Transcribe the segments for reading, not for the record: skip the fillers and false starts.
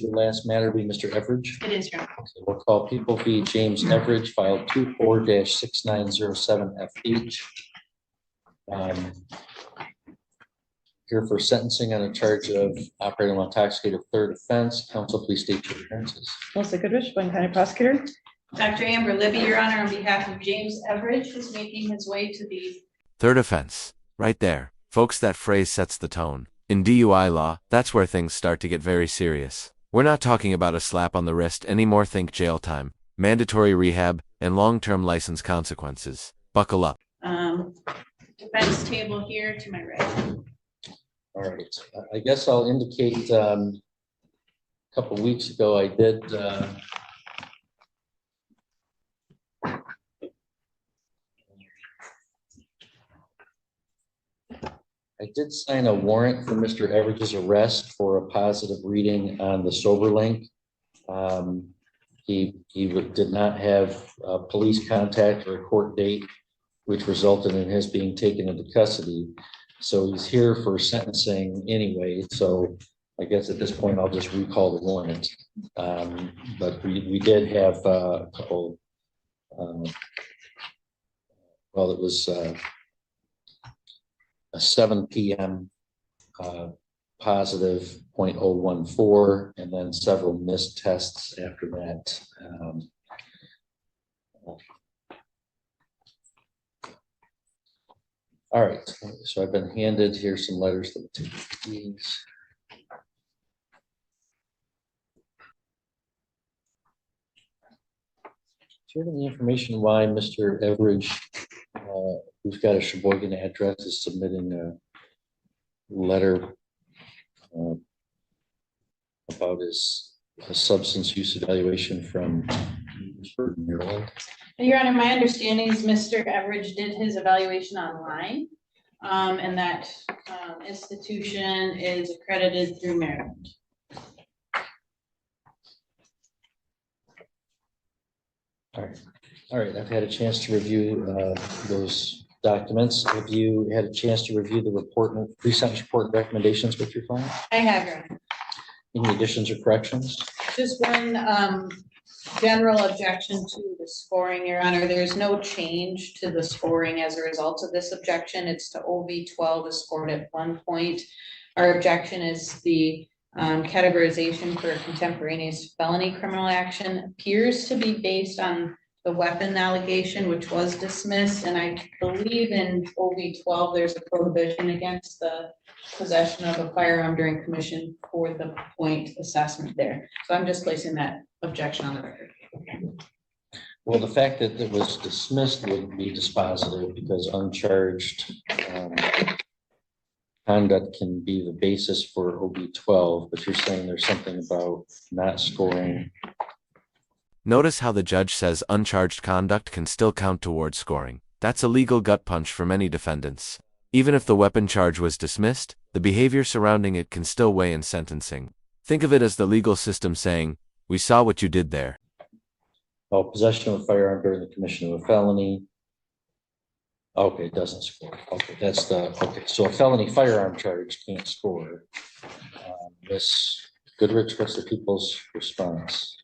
your last matter be Mr. Everidge? It is, Your Honor. Okay, we'll call People v. James Everidge, file 24-6907FH. Here for sentencing on a charge of operating while intoxicated, third offense. Counsel, please state your appearances. Melissa Goodrich, Blaine County Prosecutor. Dr. Amber Libby, Your Honor, on behalf of James Everidge, who's making his way to the third offense. Right there. Folks, that phrase sets the tone. In DUI law, that's where things start to get very serious. We're not talking about a slap on the wrist anymore. Think jail time, mandatory rehab, and long-term license consequences. Buckle up. defense table here to my right. All right, I guess I'll indicate a couple weeks ago I did sign a warrant for Mr. Everidge's arrest for a positive reading on the sober link. He did not have police contact or a court date, which resulted in his being taken into custody. So he's here for sentencing anyway. So I guess at this point, I'll just recall the warrant. But we did have a couple, well, it was a 7 p.m. Positive 0.014, and then several missed tests after that. All right, so I've been handed here some letters that take these. Do you have any information why Mr. Everidge, who's got a Sheboygan address, is submitting a letter about his substance use evaluation from Maryland? Your Honor, my understanding is Mr. Everidge did his evaluation online, and that institution is accredited through Maryland. All right. I've had a chance to review those documents. Have you had a chance to review the report and pre-sentence report recommendations with your client? I have, Your Honor. Any additions or corrections? Just one general objection to the scoring, Your Honor. There's no change to the scoring as a result of this objection. It's to OV12 is scored at 1 point. Our objection is the categorization for a contemporaneous felony criminal action appears to be based on the weapon allegation, which was dismissed. And I believe in OV12, there's a prohibition against the possession of a firearm during commission for the point assessment there. So I'm just placing that objection on the record. Well, the fact that it was dismissed wouldn't be dispositive because uncharged conduct can be the basis for OV12, but you're saying there's something about not scoring. Notice how the judge says uncharged conduct can still count towards scoring. That's a legal gut punch for many defendants. Even if the weapon charge was dismissed, the behavior surrounding it can still weigh in sentencing. Think of it as the legal system saying, "We saw what you did there." Oh, possession of a firearm during the commission of a felony. Okay, it doesn't score. Okay, that's the, okay. So a felony firearm charge can't score. Ms. Goodrich, what's the people's response?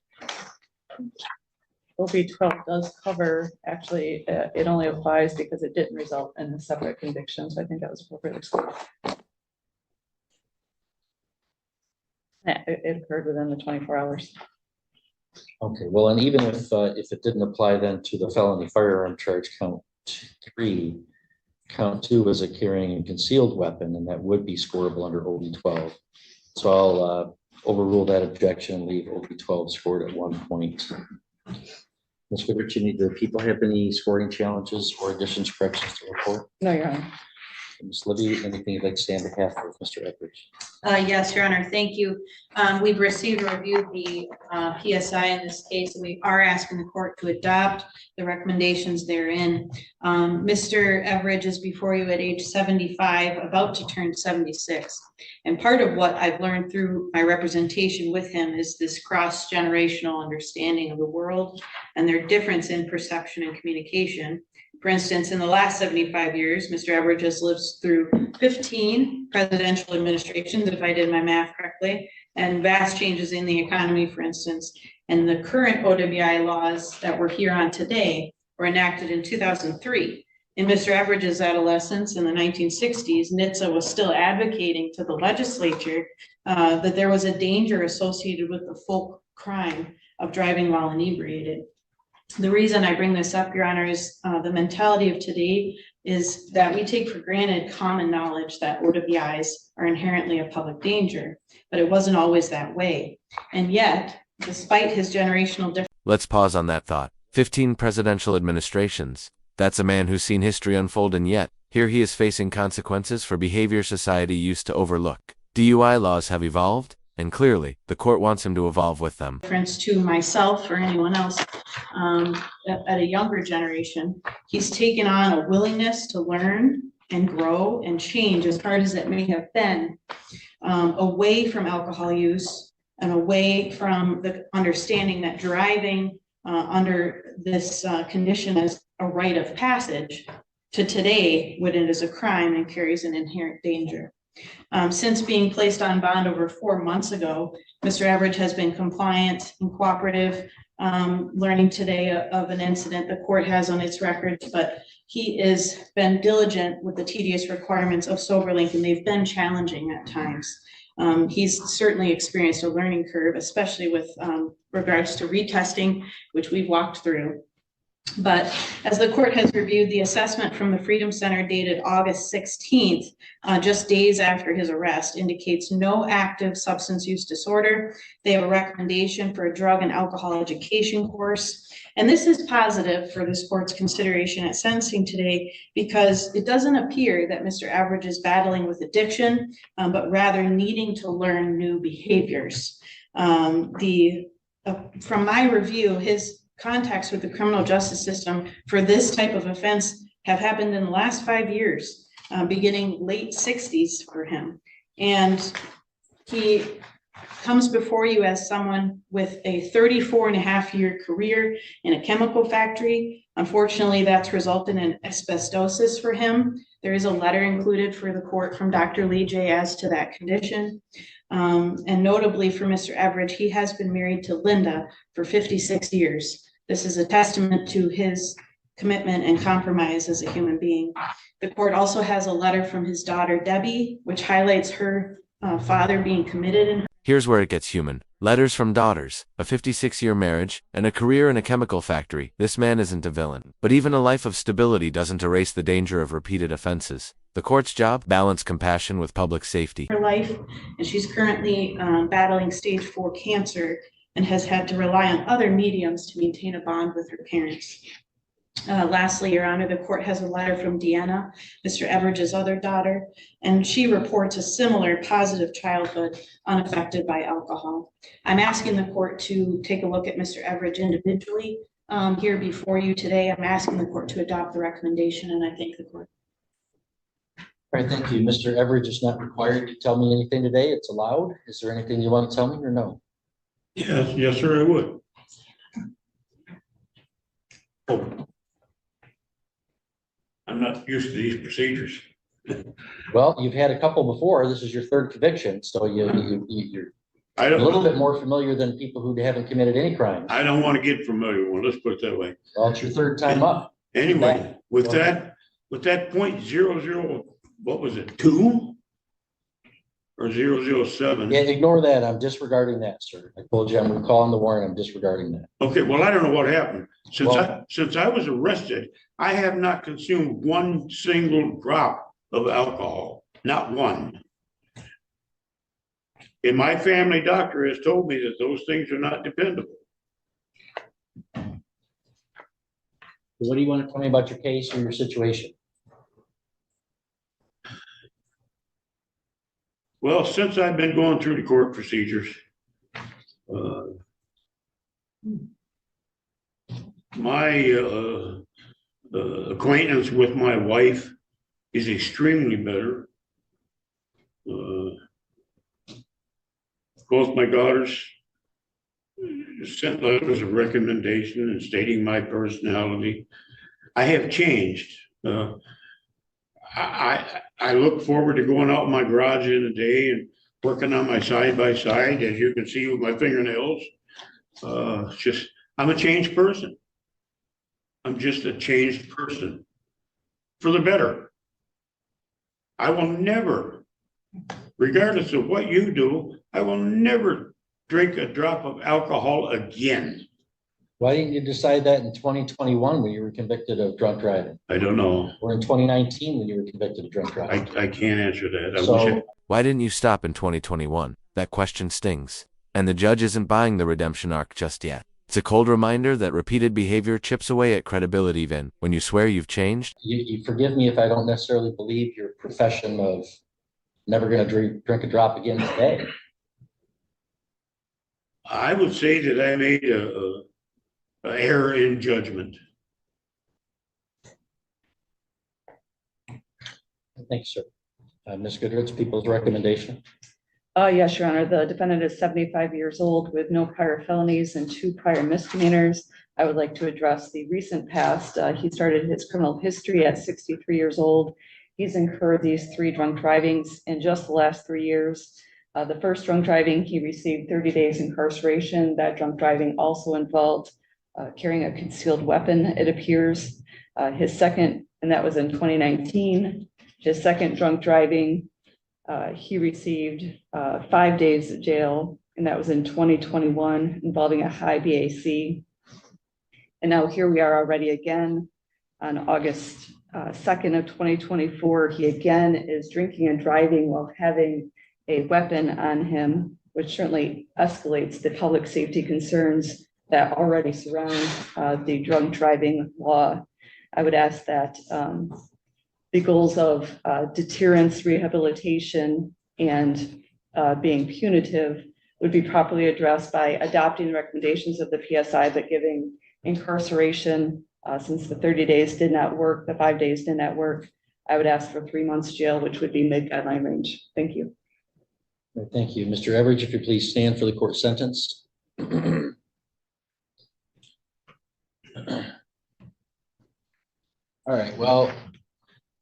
OV12 does cover, actually, it only applies because it didn't result in a separate conviction. So I think that was appropriately excluded. It occurred within the 24 hours. Okay, well, and even if it didn't apply then to the felony firearm charge count 3, count 2 is a carrying a concealed weapon, and that would be scoreable under OV12. So I'll overrule that objection and leave OV12 scored at 1 point. Ms. Goodrich, do people have any scoring challenges or additions, corrections to report? No, Your Honor. Ms. Libby, anything you'd like to say on behalf of Mr. Everidge? Yes, Your Honor, thank you. We've received and reviewed the PSI in this case, and we are asking the court to adopt the recommendations therein. Mr. Everidge is before you at age 75, about to turn 76. And part of what I've learned through my representation with him is this cross-generational understanding of the world and their difference in perception and communication. For instance, in the last 75 years, Mr. Everidge has lived through 15 presidential administrations, if I did my math correctly, and vast changes in the economy, for instance. And the current OWI laws that we're here on today were enacted in 2003. In Mr. Everidge's adolescence in the 1960s, NHTSA was still advocating to the legislature that there was a danger associated with the full crime of driving while inebriated. The reason I bring this up, Your Honor, is the mentality of today is that we take for granted common knowledge that OWIs are inherently a public danger, but it wasn't always that way. And yet, despite his generational difference. Let's pause on that thought. 15 presidential administrations. That's a man who's seen history unfold, and yet, here he is facing consequences for behavior society used to overlook. DUI laws have evolved, and clearly, the court wants him to evolve with them. Difference to myself or anyone else at a younger generation, he's taken on a willingness to learn and grow and change, as hard as it may have been, away from alcohol use and away from the understanding that driving under this condition is a rite of passage to today when it is a crime and carries an inherent danger. Since being placed on bond over 4 months ago, Mr. Everidge has been compliant and cooperative, learning today of an incident the court has on its records, but he has been diligent with the tedious requirements of SoberLink, and they've been challenging at times. He's certainly experienced a learning curve, especially with regards to retesting, which we've walked through. But as the court has reviewed the assessment from the Freedom Center dated August 16th, just days after his arrest, indicates no active substance use disorder. They have a recommendation for a drug and alcohol education course. And this is positive for this court's consideration at sentencing today, because it doesn't appear that Mr. Everidge is battling with addiction, but rather needing to learn new behaviors. From my review, his contacts with the criminal justice system for this type of offense have happened in the last 5 years, beginning late 60s for him. And he comes before you as someone with a 34.5-year career in a chemical factory. Unfortunately, that's resulted in asbestosis for him. There is a letter included for the court from Dr. Lee J. as to that condition. And notably for Mr. Everidge, he has been married to Linda for 56 years. This is a testament to his commitment and compromise as a human being. The court also has a letter from his daughter, Debbie, which highlights her father being committed in. Here's where it gets human. Letters from daughters, a 56-year marriage, and a career in a chemical factory. This man isn't a villain. But even a life of stability doesn't erase the danger of repeated offenses. The court's job? Balance compassion with public safety. Her life, and she's currently battling stage 4 cancer and has had to rely on other mediums to maintain a bond with her parents. Lastly, Your Honor, the court has a letter from Deanna, Mr. Everidge's other daughter, and she reports a similar positive childhood unaffected by alcohol. I'm asking the court to take a look at Mr. Everidge individually here before you today. I'm asking the court to adopt the recommendation, and I thank the court. All right, thank you. Mr. Everidge is not required to tell me anything today. It's allowed. Is there anything you want to tell me or no? Yes, sir, I would. Oh. I'm not used to these procedures. Well, you've had a couple before. This is your third conviction, so you're a little bit more familiar than people who haven't committed any crimes. I don't want to get familiar with one. Let's put it that way. Well, it's your third time up. Anyway, with that .00, what was it, 2? Or 007? Yeah, ignore that. I'm disregarding that, sir. I told you I'm recalling the warrant. I'm disregarding that. Okay, well, I don't know what happened. Since I was arrested, I have not consumed one single drop of alcohol, not one. And my family doctor has told me that those things are not dependable. What do you want to tell me about your case or your situation? Well, since I've been going through the court procedures, my acquaintance with my wife is extremely better. Both my daughters sent letters of recommendation and stating my personality. I have changed. I look forward to going out in my garage in a day and working on my side by side, as you can see with my fingernails. I'm a changed person. I'm just a changed person for the better. I will never, regardless of what you do, I will never drink a drop of alcohol again. Why didn't you decide that in 2021 when you were convicted of drunk driving? I don't know. Or in 2019 when you were convicted of drunk driving? I can't answer that. I wish So, Why didn't you stop in 2021? That question stings. And the judge isn't buying the redemption arc just yet. It's a cold reminder that repeated behavior chips away at credibility even when you swear you've changed. you forgive me if I don't necessarily believe your profession of never going to drink a drop again today. I would say that I made a error in judgment. Thank you, sir. Ms. Goodrich, people's recommendation. Yes, Your Honor, the defendant is 75 years old with no prior felonies and 2 prior misdemeanors. I would like to address the recent past. He started his criminal history at 63 years old. He's incurred these 3 drunk drivings in just the last 3 years. The first drunk driving, he received 30 days incarceration. That drunk driving also involved carrying a concealed weapon, it appears. His second, and that was in 2019, his second drunk driving, he received 5 days of jail, and that was in 2021, involving a high BAC. And now here we are already again on August 2nd of 2024. He again is drinking and driving while having a weapon on him, which certainly escalates the public safety concerns that already surround the drunk driving law. I would ask that the goals of deterrence, rehabilitation, and being punitive would be properly addressed by adopting the recommendations of the PSI, but giving incarceration, since the 30 days did not work, the 5 days did not work. I would ask for 3 months jail, which would be mid-guideline range. Thank you. Thank you. Mr. Everidge, if you please stand for the court sentence. All right, well,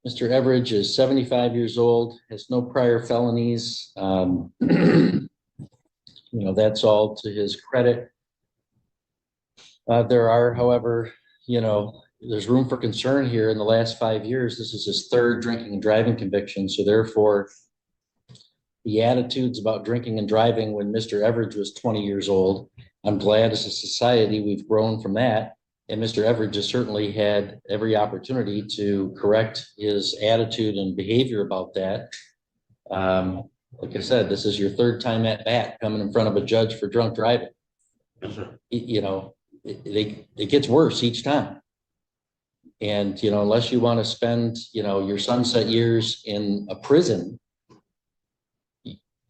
Mr. Everidge is 75 years old, has no prior felonies. That's all to his credit. There are, however, there's room for concern here. In the last 5 years, this is his 3rd drinking and driving conviction. So therefore, the attitudes about drinking and driving when Mr. Everidge was 20 years old, I'm glad as a society we've grown from that. And Mr. Everidge has certainly had every opportunity to correct his attitude and behavior about that. Like I said, this is your 3rd time at bat coming in front of a judge for drunk driving. Yes, sir. It gets worse each time. And, unless you want to spend, your sunset years in a prison,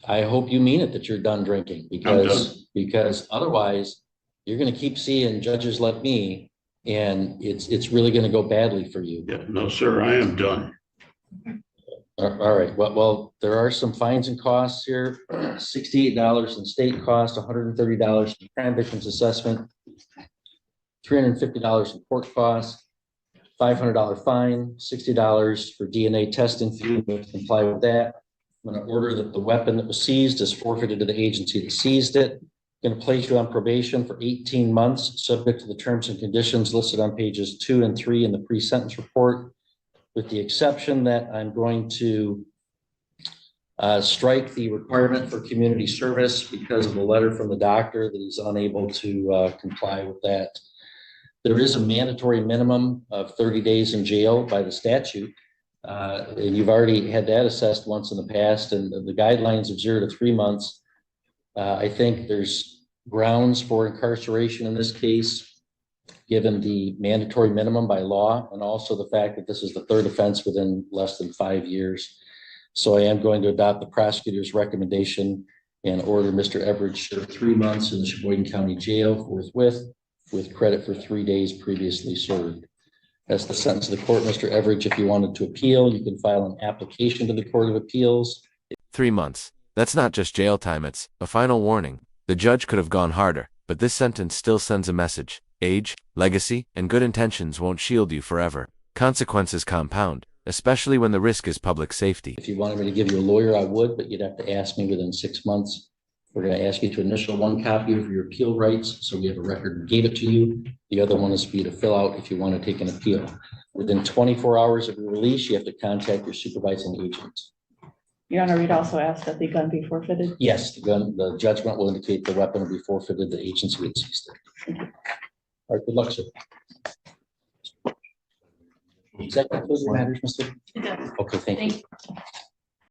I hope you mean it that you're done drinking, because otherwise you're going to keep seeing judges like me, and it's really going to go badly for you. Yeah, no, sir, I am done. All right. Well, there are some fines and costs here. $68 in state cost, $130 in crime victims assessment, $350 in court costs, $500 fine, $60 for DNA testing fee. We comply with that. I'm going to order that the weapon that was seized is forfeited to the agency that seized it. I'm going to place you on probation for 18 months, subject to the terms and conditions listed on pages 2 and 3 in the pre-sentence report, with the exception that I'm going to strike the requirement for community service because of a letter from the doctor that he's unable to comply with that. There is a mandatory minimum of 30 days in jail by the statute. And you've already had that assessed once in the past, and the guidelines of 0 to 3 months. I think there's grounds for incarceration in this case, given the mandatory minimum by law, and also the fact that this is the 3rd offense within less than 5 years. So I am going to adopt the prosecutor's recommendation and order Mr. Everidge serve 3 months in the Sheboygan County Jail forthwith, with credit for 3 days previously served. That's the sentence of the court. Mr. Everidge, if you wanted to appeal, you can file an application to the Court of Appeals. 3 months. That's not just jail time, it's a final warning. The judge could have gone harder, but this sentence still sends a message. Age, legacy, and good intentions won't shield you forever. Consequences compound, especially when the risk is public safety. If you wanted me to give you a lawyer, I would, but you'd have to ask me within 6 months. We're going to ask you to initial one copy of your appeal rights, so we have a record and gave it to you. The other one is for you to fill out if you want to take an appeal. Within 24 hours of your release, you have to contact your supervising agent. Your Honor, we'd also ask that the gun be forfeited. Yes, the judgment will indicate the weapon will be forfeited, the agency had seized it. All right, good luck, sir. Does that conclude your matters, Mr.? It does. Okay, thank you. Thank you.